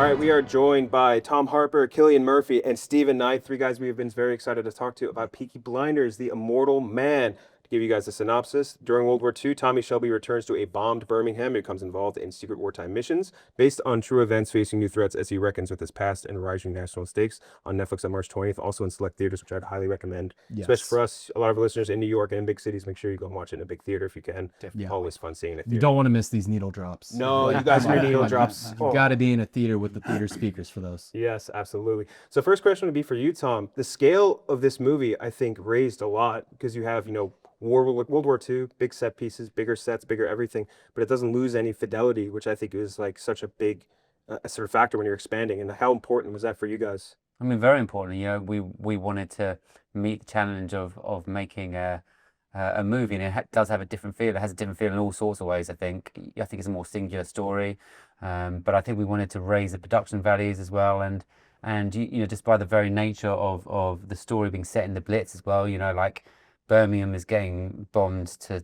All right, we are joined by Tom Harper, Cillian Murphy, and Stephen Knight, three guys we have been very excited to talk to about Peaky Blinders, the immortal man. To give you guys a synopsis, during World War II, Tommy Shelby returns to a bombed Birmingham and becomes involved in secret wartime missions based on true events, facing new threats as he reckons with his past and rising national stakes. On Netflix on March 20th, also in select theaters, which I'd highly recommend. Yes. Especially for us, a lot of listeners in New York and in big cities, make sure you go and watch it in a big theater if you can. Yeah. Always fun seeing it. You don't want to miss these needle drops. No, you guys are needle drops. You got to be in a theater with the theater speakers for those. Yes, absolutely. So first question would be for you, Tom. The scale of this movie, I think, raised a lot because you have, World War II, big set pieces, bigger sets, bigger everything, but it doesn't lose any fidelity, which I think is like such a big sort of factor when you're expanding. And how important was that for you guys? I mean, very important. We wanted to meet the challenge of making a movie, and it does have a different feel. It has a different feel in all sorts of ways. I think it's a more singular story, but I think we wanted to raise the production values as well, and just by the very nature of the story being set in the Blitz as well. Like Birmingham is getting bombed to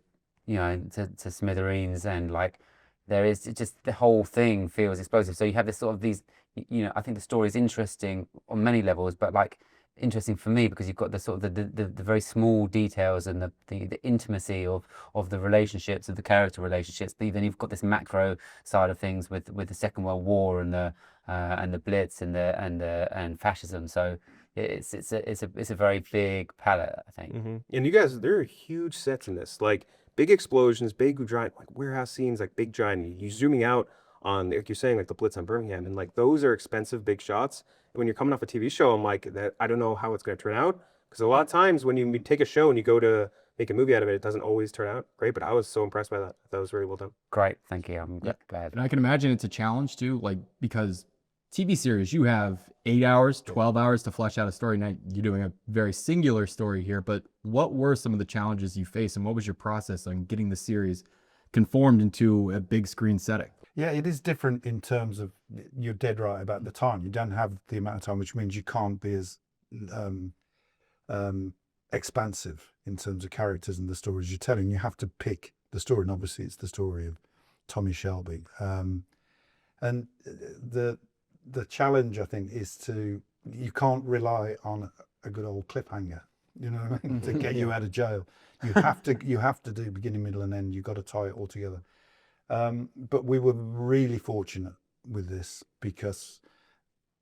smithereens, and like there is just the whole thing feels explosive. So you have this sort of these. I think the story is interesting on many levels, but like interesting for me because you've got the sort of the very small details and the intimacy of the relationships, of the character relationships. But then you've got this macro side of things with the Second World War and the Blitz and fascism. So it's a very big palette, I think. Mm-hmm. And you guys, there are huge sets in this, like big explosions, big giant like warehouse scenes, like big giant. You zooming out on, like you're saying, like the Blitz on Birmingham, and like those are expensive big shots. When you're coming off a TV show, I'm like, that I don't know how it's going to turn out, because a lot of times when you take a show and you go to make a movie out of it, it doesn't always turn out great. But I was so impressed by that. That was very well done. Great, thank you. I'm glad. And I can imagine it's a challenge too, like because TV series, you have 8 hours, 12 hours to flesh out a story. Now you're doing a very singular story here, but what were some of the challenges you faced, and what was your process on getting the series conformed into a big screen setting? Yeah, it is different in terms of, you're dead right about the time. You don't have the amount of time, which means you can't be as expansive in terms of characters and the stories you're telling. You have to pick the story, and obviously it's the story of Tommy Shelby. And the challenge, I think, is you can't rely on a good old cliffhanger, you know what I mean, to get you out of jail. You have to do beginning, middle, and end. You've got to tie it all together. But we were really fortunate with this because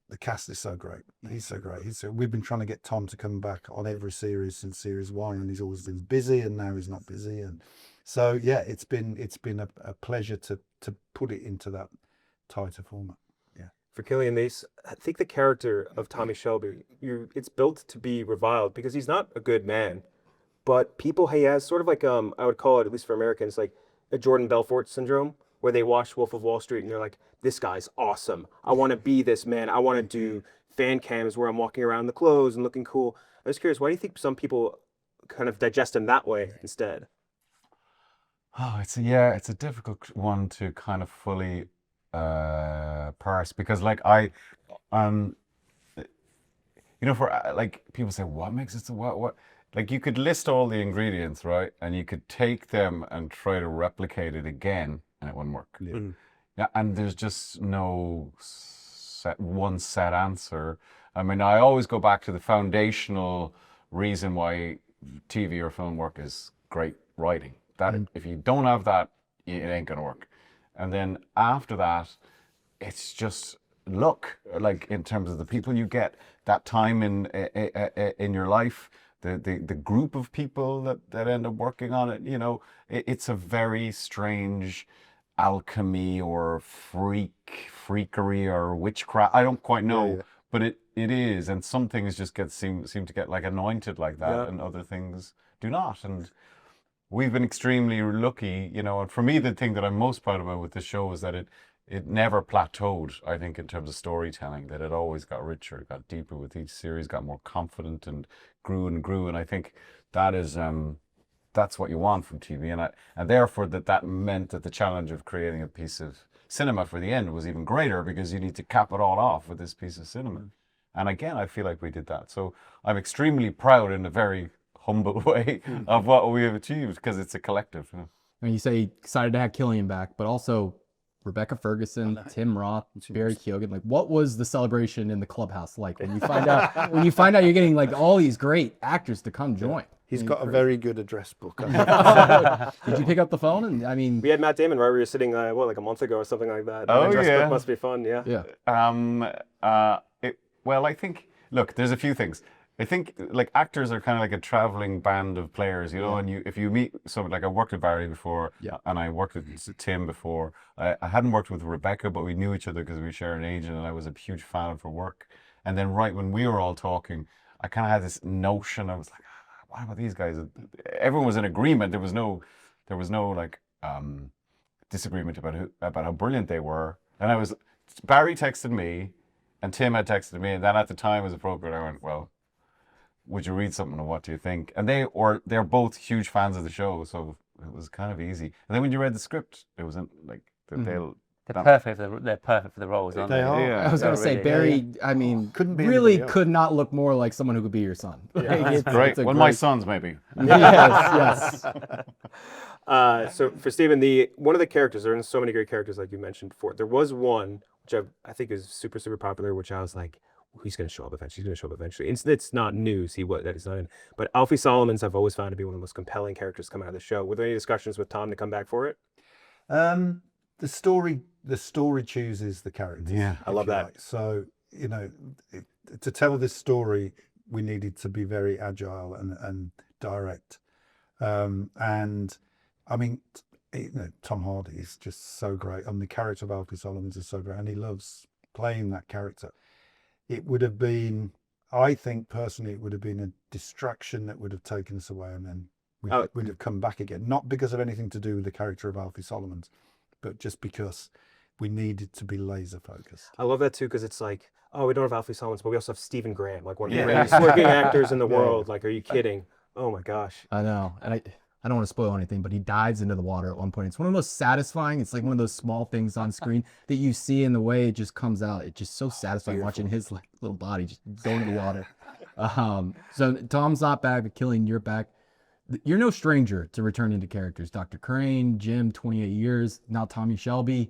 the cast is so great. He's so great. We've been trying to get Tom to come back on every series since series 1, and he's always been busy, and now he's not busy. And so, yeah, it's been a pleasure to put it into that tighter format. Yeah. For Cillian, I think the character of Tommy Shelby, it's built to be reviled because he's not a good man, but he has sort of like I would call it, at least for Americans, like a Jordan Belfort syndrome, where they watch Wolf of Wall Street and they're like, this guy's awesome. I want to be this man. I want to do fan cams where I'm walking around in the clothes and looking cool. I was curious, why do you think some people kind of digest him that way instead? Oh, it's a difficult one to kind of fully parse, because like for like people say, what makes it so what? Like you could list all the ingredients, right? And you could take them and try to replicate it again and it wouldn't work. Yeah. Mm-hmm. Yeah, and there's just no one set answer. I mean, I always go back to the foundational reason why TV or film work is great writing. That if you don't have that, it ain't gonna work. And then after that, it's just luck, like in terms of the people you get, that time in your life, the group of people that end up working on it. It's a very strange alchemy or freakery or witchcraft. I don't quite know, but it is, and some things just seem to get like anointed like that, and other things do not. And we've been extremely lucky, and for me, the thing that I'm most proud about with the show is that it never plateaued, I think, in terms of storytelling, that it always got richer, got deeper with each series, got more confident and grew. And I think that is, that's what you want from TV. And therefore that meant that the challenge of creating a piece of cinema for the end was even greater, because you need to cap it all off with this piece of cinema. And again, I feel like we did that. So I'm extremely proud in a very humble way of what we have achieved, because it's a collective. I mean, you say excited to have Cillian back, but also Rebecca Ferguson, Tim Roth, Barry Keoghan. Like, what was the celebration in the clubhouse like when you find out you're getting like all these great actors to come join? He's got a very good address book. Did you pick up the phone? And I mean, We had Matt Damon, right? We were sitting, like a month ago or something like that. Oh, The dress yeah. book must be fun, yeah. yeah. Well, I think, look, there's a few things. I think like actors are kind of like a traveling band of players, you know, and if you meet someone, like I worked with Barry before, and I worked with Tim before. I hadn't worked with Rebecca, but we knew each other because we share an agent, and I was a huge fan of her work. And then right when we were all talking, I kind of had this notion. I was like, what about these guys? Everyone was in agreement. There was no like disagreement about how brilliant they were. And Barry texted me, and Tim had texted me, and then at the time it was appropriate. I went, well, would you read something, and what do you think? And they're both huge fans of the show, so it was kind of easy. And then when you read the script, it wasn't like They're perfect for the roles, aren't they? They are. Yeah. I was going to say, really, Barry, I mean, Couldn't be really anybody else. could not look more like someone who could be your son. Like, great. a Well, my great- sons maybe. Yes, yes. So for Stephen, one of the characters, there are so many great characters like you mentioned before. There was one which I think is super, super popular, which I was like, he's going to show up eventually. He's going to show up eventually. It's not news that he's not in. But Alfie Solomons I've always found to be one of the most compelling characters come out of the show. Were there any discussions with Tom to come back for it? The story chooses the characters. Yeah. I love if you that. like. So, you know, to tell this story, we needed to be very agile and direct. And I mean, you know, Tom Hardy is just so great. And the character of Alfie Solomons is so great. And he loves playing that character. It would have been, I think personally, it would have been a distraction that would have taken us away, and then we'd have come back again. Not because of anything to do with the character of Alfie Solomons, but just because we needed to be laser focused. I love that too, because it's like, oh, we don't have Alfie Solomons, but we also have Stephen Graham, like one of the greatest working actors in the world. Like, are you kidding? Oh my gosh. I know. And I don't want to spoil anything, but he dives into the water at one point. It's one of the most satisfying. It's like one of those small things on screen that you see, and the way it just comes out. It's just so satisfying watching his like little body just go into the water. So Tom's not back, but Cillian, you're back. You're no stranger to returning to characters. Dr. Crane, Jim, 28 years, now Tommy Shelby.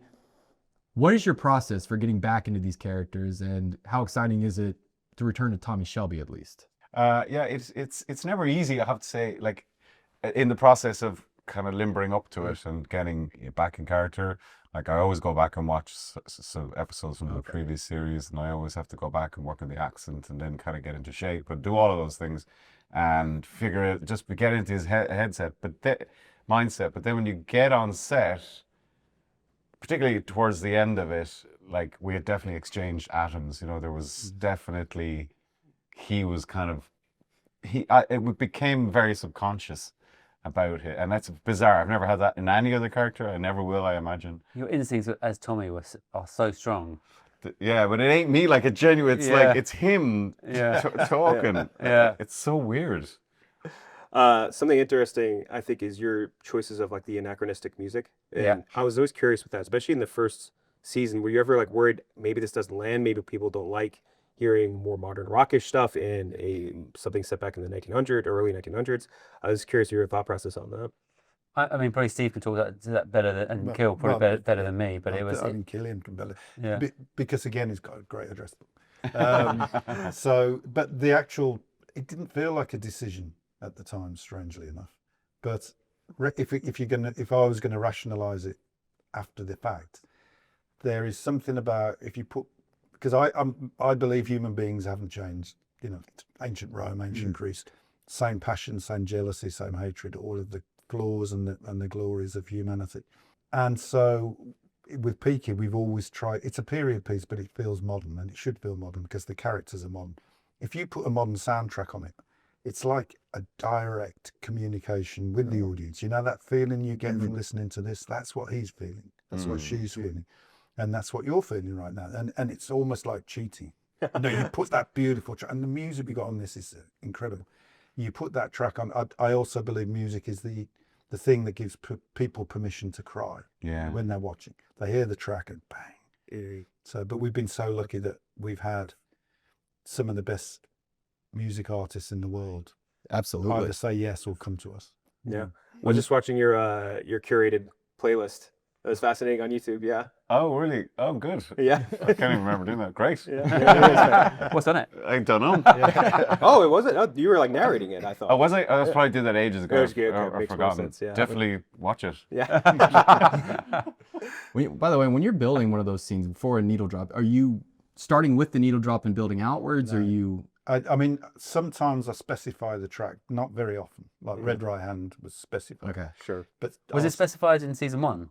What is your process for getting back into these characters, and how exciting is it to return to Tommy Shelby at least? Yeah, it's never easy, I have to say. Like, in the process of kind of limbering up to it and getting back in character, like I always go back and watch some episodes from the previous series, and I always have to go back and work on the accent and then kind of get into shape and do all of those things and figure it, just get into his mindset. But then when you get on set, particularly towards the end of it, like we had definitely exchanged atoms. You know, there was definitely, he was kind of, it became very subconscious about it, and that's bizarre. I've never had that in any other character. I never will, I imagine. Your instincts as Tommy are so strong. Yeah, but it ain't me. Like, it genuine. It's like it's him talking. Yeah. It's so weird. Something interesting, I think, is your choices of like the anachronistic music. And Yeah. I was always curious with that, especially in the first season. Were you ever like worried maybe this doesn't land? Maybe people don't like hearing more modern rockish stuff in something set back in the 1900s, early 1900s. I was curious your thought process on that. I mean, probably Steve can talk to that better and Kill probably better than me. But it was I mean, Cillian can better. Yeah. Because again, he's got a great address book. But it didn't feel like a decision at the time, strangely enough. But if I was gonna rationalize it after the fact, there is something about if you put, because I believe human beings haven't changed. You know, ancient Rome, ancient Greece, same passion, same jealousy, same hatred, all of the flaws and the glories of humanity. And so with Peaky, we've always tried, it's a period piece, but it feels modern, and it should feel modern because the characters are modern. If you put a modern soundtrack on it, it's like a direct communication with the audience. You know that feeling you get from listening to this? That's what he's feeling. That's what she's feeling. And that's what you're feeling right now. And it's almost like cheating. You know, you put that beautiful track, and the music we got on this is incredible. You put that track on. I also believe music is the thing that gives people permission to cry when they're watching. They hear the track and bang. So, but we've been so lucky that we've had some of the best music artists in the world Absolutely. either say yes or come to us. Yeah. I was just watching your curated playlist. It was fascinating on YouTube. Yeah. Oh, really? Oh, good. Yeah. I can't even remember doing that. Great. What's on it? I don't know. Oh, it wasn't. Oh, you were like narrating it. I thought. Oh, was I? I probably did that ages ago. Okay, okay, I've makes more forgotten. sense, yeah. Definitely watch it. Yeah. By the way, when you're building one of those scenes before a needle drop, are you starting with the needle drop and building outwards? Or are you? I mean, sometimes I specify the track, not very often. Like Red Right Hand was specified. Okay. Sure. But Was it specified in season 1?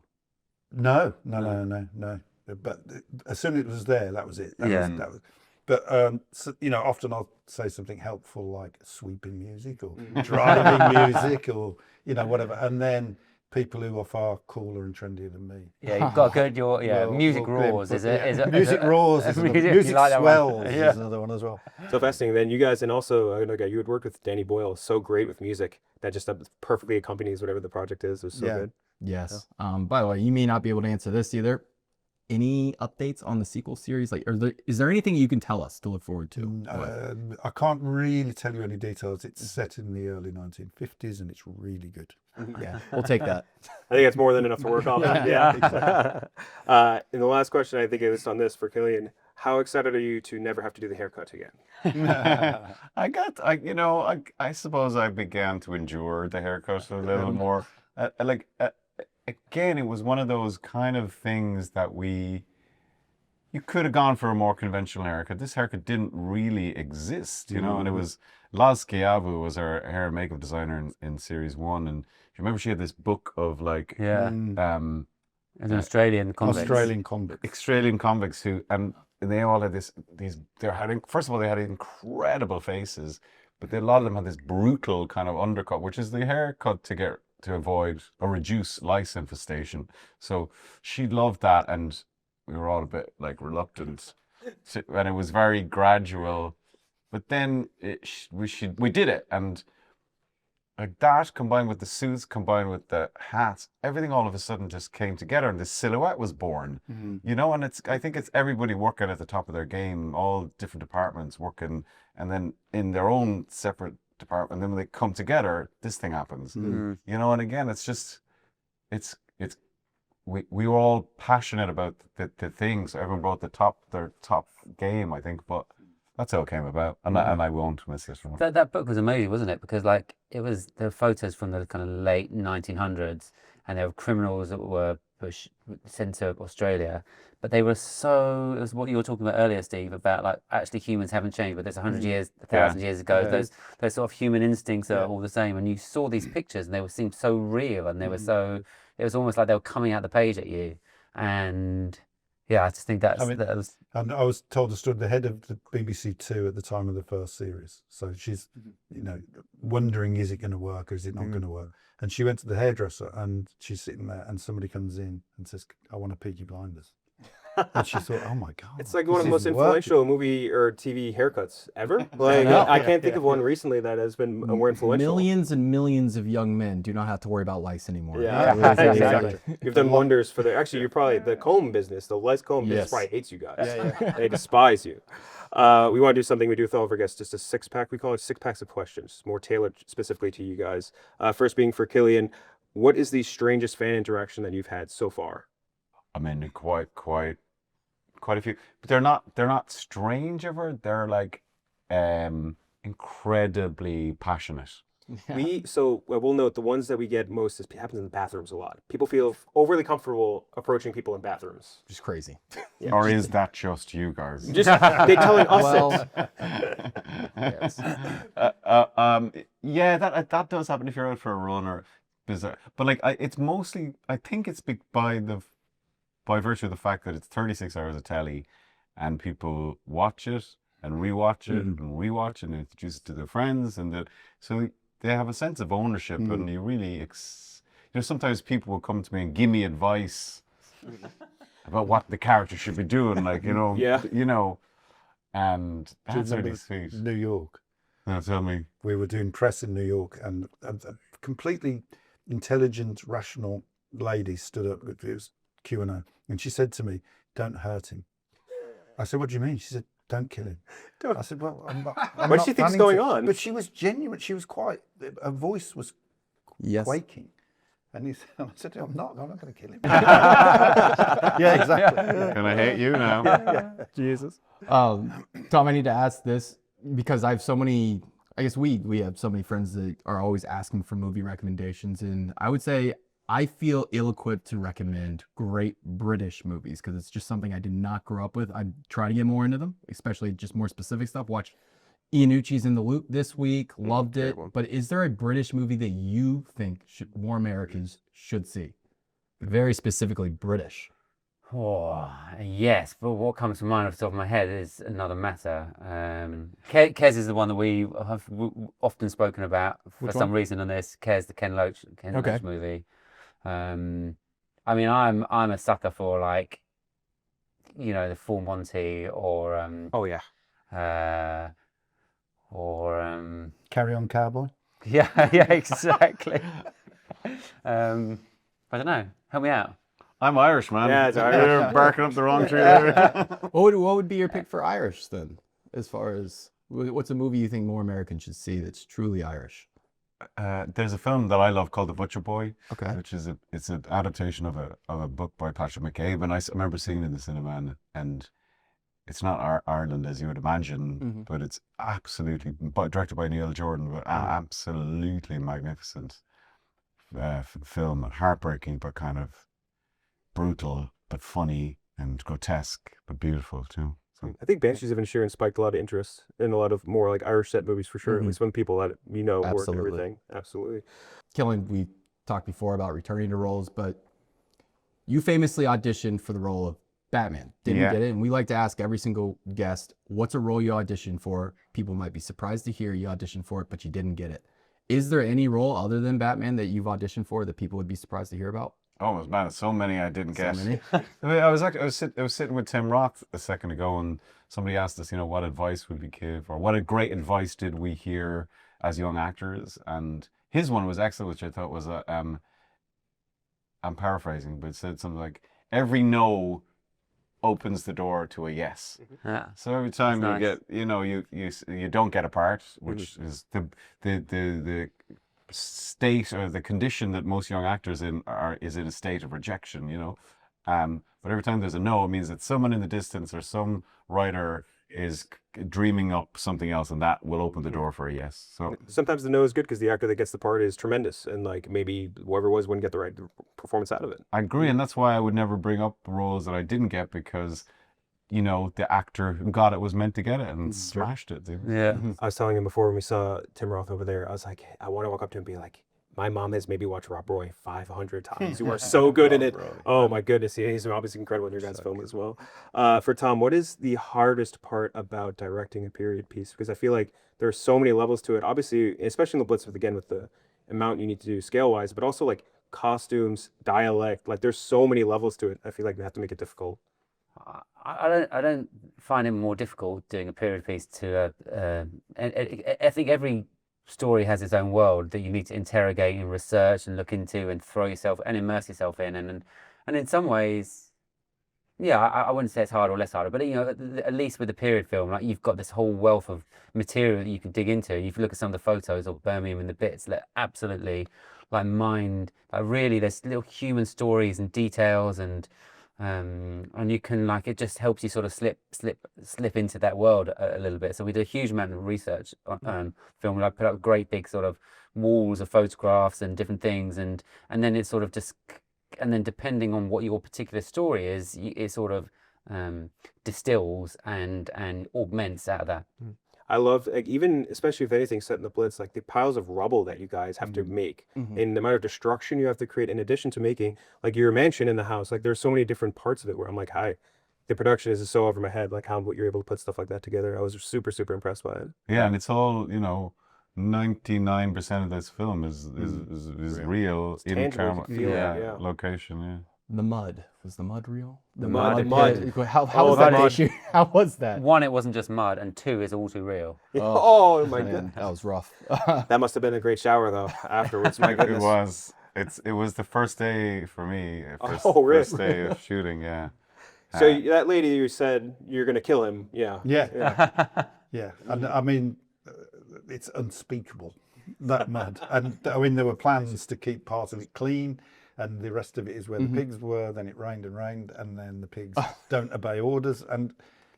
No. But as soon as it was there, that was it. That was. But so, you know, often I'll say something helpful like sweeping music or driving music or you know whatever, and then people who are far cooler and trendier than me. Yeah, you've got good. Music will Roars. put- Is it? yeah. Is it? Music Roars is another, You Music like that one? Swells Yeah. is another one as well. So fascinating. Then you guys, and also, okay, you had worked with Danny Boyle, so great with music that just perfectly accompanies whatever the project is. It was so Yeah. good. Yes. By the way, you may not be able to answer this either. Any updates on the sequel series? Like, is there anything you can tell us to look forward to? I can't really tell you any details. It's set in the early 1950s and it's really good. Yeah, we'll take that. I think that's more than enough to work off. Yeah. And the last question, I think, is on this for Cillian. How excited are you to never have to do the haircut again? I suppose I began to endure the haircut a little more. Again, it was one of those kind of things that you could have gone for a more conventional haircut. This haircut didn't really exist, you know, and it was Laz Schiavu was our hair and makeup designer in series 1, and you remember she had this book of like Yeah. As an Australian convict. Australian convicts who, and they all had first of all, they had incredible faces, but a lot of them had this brutal kind of undercut, which is the haircut to avoid or reduce lice infestation. So she loved that, and we were all a bit like reluctant, and it was very gradual. But then we did it, and like that combined with the suits, combined with the hats, everything all of a sudden just came together, and the silhouette was born. You know, and I think it's everybody working at the top of their game, all different departments working, and then in their own separate department, and then when they come together, this thing happens. You know, and again, we were all passionate about the things. Everyone brought their top game, I think, but that's how it came about, and I won't miss this one. That book was amazing, wasn't it? Because like there were photos from the kind of late 1900s, and there were criminals that were sent to Australia, but they were it was what you were talking about earlier, Steve, about like actually humans haven't changed, but there's 100 years, 1,000 years ago, those sort of human instincts are all the same, and you saw these pictures and they seemed so real, and they were it was almost like they were coming out the page at you, and yeah, I just think that was. And I was told to stood the head of the BBC Two at the time of the first series. So she's, you know, wondering, is it going to work or is it not going to work? And she went to the hairdresser and she's sitting there and somebody comes in and says, I want a Peaky Blinders. And she thought, oh my God. It's like one of the most isn't influential movie or TV haircuts ever. Like I can't think of one recently that has been more influential. Millions and millions of young men do not have to worry about lice anymore. Yeah, exactly. You've done wonders for you're probably the comb business, the lice comb business probably hates you guys. They despise you. We want to do something we do with all of our guests, just a 6-pack. We call it 6 packs of questions, more tailored specifically to you guys. First being for Cillian, what is the strangest fan interaction that you've had so far? I mean, quite a few, but they're not strange ever. They're like incredibly passionate. We'll note the ones that we get most happens in the bathrooms a lot. People feel overly comfortable approaching people in bathrooms. Just crazy. Or is that just you guys? Just they telling us it. Yes. Yeah, that does happen if you're out for a run or bizarre. But like, it's mostly, I think it's by virtue of the fact that it's 36 hours of telly, and people watch it and rewatch it and rewatch it and introduce it to their friends, and so they have a sense of ownership, and you really, sometimes people will come to me and give me advice about what the character should be doing, like, and that's really sweet. New York. Now tell me. We were doing press in New York, and a completely intelligent, rational lady stood up. It was Q&A, and she said to me, "Don't hurt him." I said, "What do you mean?" She said, "Don't kill him." I said, "Well, I'm what do she think's going on?" But she was genuine. She was her voice was quaking, And I said, I'm not going to kill him. Yeah, exactly. Can I hate you now? Jesus. Tom, I need to ask this because I have so many. I guess we have so many friends that are always asking for movie recommendations, and I would say I feel ill-equipped to recommend great British movies because it's just something I did not grow up with. I'm trying to get more into them, especially just more specific stuff. Watch Ianucci's In the Loop this week, loved it. But is there a British movie that you think more Americans should see? Very specifically British. Oh, yes, but what comes to mind off the top of my head is Another Matter. Kes is the one that we have often spoken about for some reason on this. Kes, the Ken Loach movie. I mean, I'm a sucker for like, the Full Monty or Carry On Cowboy. yeah, exactly. I don't know. Help me out. I'm Irish, man. Yeah, it's Irish. You're barking up the wrong tree there. What would be your pick for Irish then? As far as what's a movie you think more Americans should see that's truly Irish? There's a film that I love called The Butcher Boy, Okay. which is it's an adaptation of a book by Patrick McCabe, and I remember seeing it in the cinema, and it's not Ireland as you would imagine, but it's absolutely directed by Neil Jordan, but absolutely magnificent film, heartbreaking but kind of brutal but funny and grotesque but beautiful too. So. I think Banshees of Inisherin spiked a lot of interest in a lot of more like Irish set movies for sure. At least when people that we know work and Absolutely. everything. Absolutely. Cillian, we talked before about returning to roles, but you famously auditioned for the role of Batman. Didn't get it. And we like to ask every single guest, what's a role you auditioned for? People might be surprised to hear you auditioned for it, but you didn't get it. Is there any role other than Batman that you've auditioned for that people would be surprised to hear about? Oh man, so many I didn't get. many? I mean, I was sitting with Tim Roth a second ago, and somebody asked us, what advice would we give, or what great advice did we hear as young actors? And his one was excellent, which I thought was I'm paraphrasing, but it said something like, "Every no opens the door to a yes." Yeah. So every time That's you nice. get, you don't get a part, which is the state or the condition that most young actors is in a state of rejection, but every time there's a no, it means that someone in the distance or some writer is dreaming up something else, and that will open the door for a yes. So Sometimes the no is good because the actor that gets the part is tremendous, and like maybe whoever it was wouldn't get the right performance out of it. I agree, and that's why I would never bring up roles that I didn't get, because the actor who got it was meant to get it and smashed it. Yeah. I was telling him before when we saw Tim Roth over there, I was like, I want to walk up to him and be like, my mom has maybe watched Rob Roy 500 times. You are so good in it. Oh my goodness. He's obviously incredible in your guys' film as well. For Tom, what is the hardest part about directing a period piece? Because I feel like there are so many levels to it. Obviously, especially in the Blitz, again, with the amount you need to do scale-wise, but also like costumes, dialect. Like there's so many levels to it. I feel like we have to make it difficult. I don't find it more difficult doing a period piece to I think every story has its own world that you need to interrogate and research and look into and throw yourself and immerse yourself in, and in some ways, I wouldn't say it's harder or less harder, but at least with the period film, like you've got this whole wealth of material that you can dig into. If you look at some of the photos of Birmingham and the bits, that absolutely really there's little human stories and details, and you can it just helps you sort of slip into that world a little bit. So we did a huge amount of research on film. I put up great big sort of walls of photographs and different things, and then it sort of just, and then depending on what your particular story is, it sort of distills and augments out of that. I love, like, even especially if anything's set in the Blitz, like the piles of rubble that you guys have to make and the amount of destruction you have to create in addition to making like your mansion in the house. Like there's so many different parts of it where I'm like, hi, the production is so over my head, like what you're able to put stuff like that together. I was super, super impressed by it. Yeah, and it's all, 99% of this film is real in tangible, camera, you feel it, yeah. location, yeah. The mud. Was the mud real? The mud. How was that issue? How was that? One, it wasn't just mud, and two, it's all too real. Oh my Man, goodness. that was rough. That must have been a great shower though afterwards. My goodness. It was. It was the first day for me. Oh, really? First day of shooting, yeah. So that lady you said you're gonna kill him, yeah. Yeah. And I mean, it's unspeakable. that mud. And I mean, there were plans to keep part of it clean, and the rest of it is where the pigs were. Then it rained, and then the pigs don't obey orders. And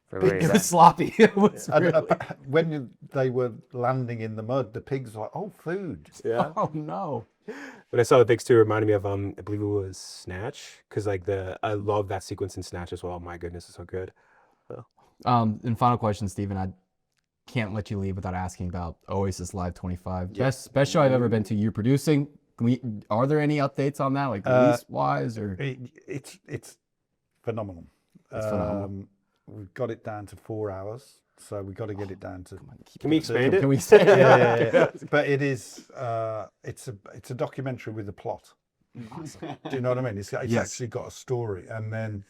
For It real. was sloppy. It was and, really... when they were landing in the mud, the pigs were like, "Oh, food!" Yeah. Oh no. When I saw the pigs too, it reminded me of I believe it was Snatch, because like I love that sequence in Snatch as well. Oh, my goodness, it's so good. And final question, Stephen. I can't let you leave without asking about Oasis Live 25. Best show I've ever been to. You producing? Are there any updates on that, like release wise, or? It's phenomenal. It's phenomenal. We've got it down to 4 hours, so we've got to get it down to. Can we expand it? Can we say? Yeah. But it is. It's a documentary with a plot. Do you know what I mean? It's actually got a story, and then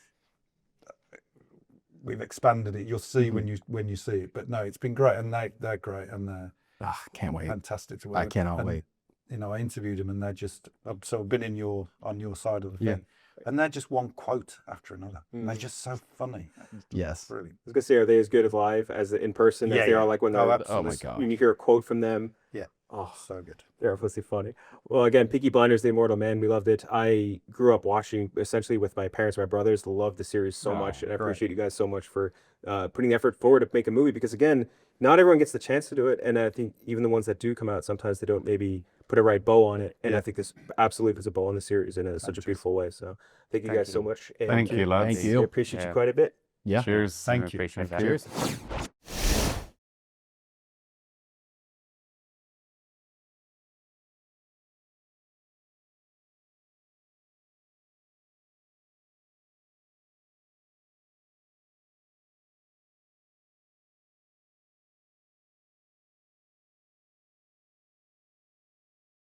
we've expanded it. You'll see when you see it. But no, it's been great, and they're great, and they're Can't wait. fantastic to work. I cannot wait. You know, I interviewed them, and they're just. So I've been on your side of the Yeah. thing, and they're just one quote after another. And they're just so funny. Yes. Brilliant. I was gonna say, are they as good live as in person as they are like when they're Oh my god. when you hear a quote from them? Yeah. Oh, So good. they're obviously funny. Well, again, Peaky Blinders, The Immortal Man, we loved it. I grew up watching essentially with my parents, my brothers. Loved the series so much, and I appreciate you guys so much for putting the effort forward to make a movie. Because again, not everyone gets the chance to do it, and I think even the ones that do come out, sometimes they don't maybe put a right bow on it. And I think this absolutely puts a bow on the series in such a beautiful way. So thank you guys so much. And Thank you, lads. Thank you. I appreciate you Yeah. quite a bit. Yeah. Cheers. Thank you. Appreciate that. Cheers.